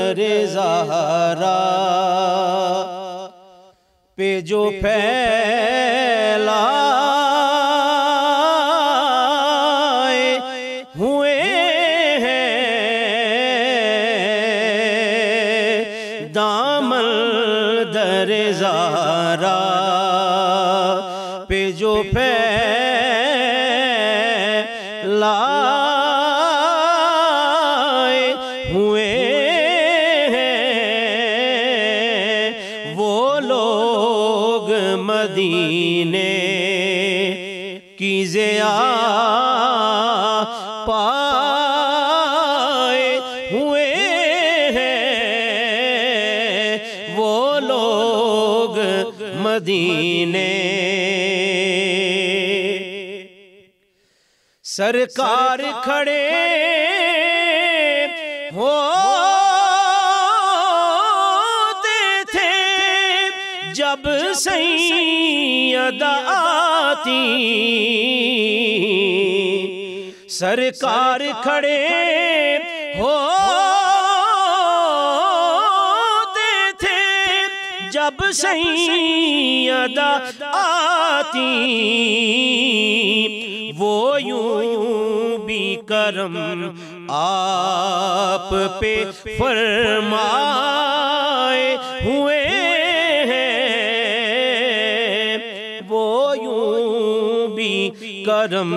در زہرا پہ جو پھیلائے ہوئے ہیں دامن در زہرا پہ جو پھیلائے ہوئے ہیں وہ لوگ مدینے کی ضیاء پائے ہوئے ہیں وہ لوگ مدینے سرکار کھڑے ہوتے تھے جب سیدہ آتی سرکار کھڑے ہوتے تھے جب سیدہ آتی وہ یوں بھی کرم آپ پہ فرمائے ہوئے ہیں وہ یوں بھی کرم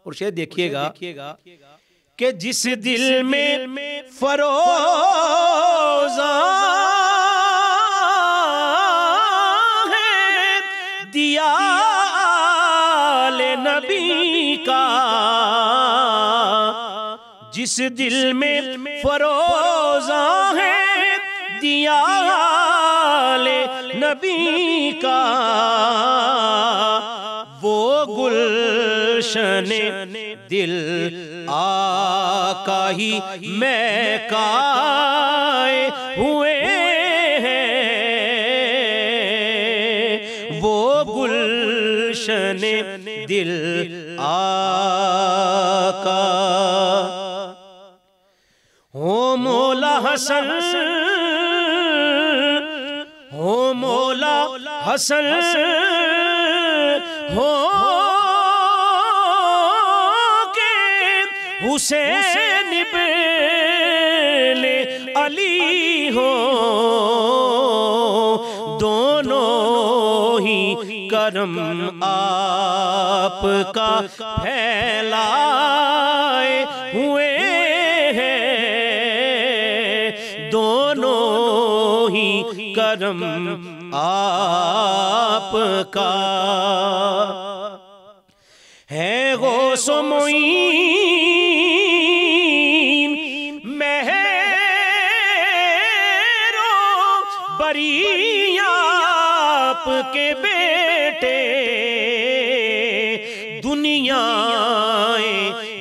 اور شاید دیکھیے گا کہ جس دل میں فروزاں نبی کا جس دل میں فروزاں ہے دیال نبی کا وہ گلشن دل آقا ہی مہکائے ہوئے ہیں وہ گلشن دل آقا ہو مولا حسن ہو مولا حسن ہو کہ حسین ابن علی ہو دونوں ہی کرم آپ کا پھیلائے ہوئے ہیں دونوں ہی کرم آپ کا ہے غوث و معین مہر و بری آپ کے بیٹے دنیا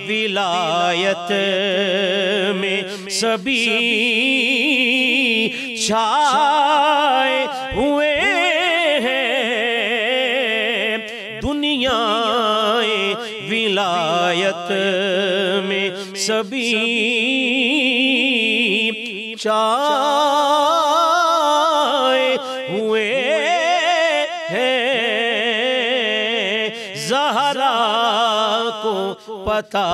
ولایت میں سبھی چھائے ہوئے ہیں دنیا ولایت میں سبھی چھائے ہوئے ہیں زہرا کو پتہ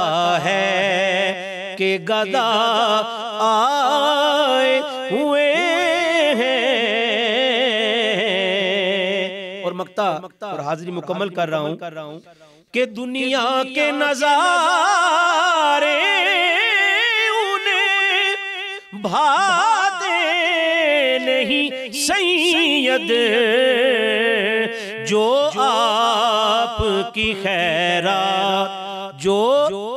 ہے کہ گدا آئے ہوئے ہیں اور مقطع اور حاضری مکمل کر رہا ہوں کہ دنیا کے نظارے انہیں بھاتے نہیں سید جو آپ کی خیرات جو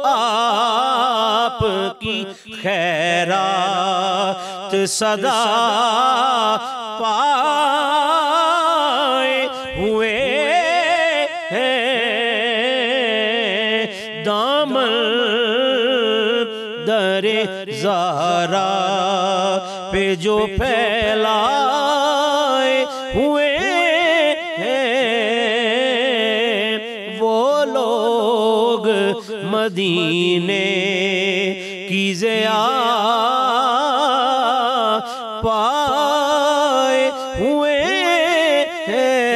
آپ کی خیرات صدا پائے ہوئے ہیں دامن در زہرا پہ جو پھیلائے ہوئے ہیں وہ لوگ مدینے چیزیں پائے ہوئے ہیں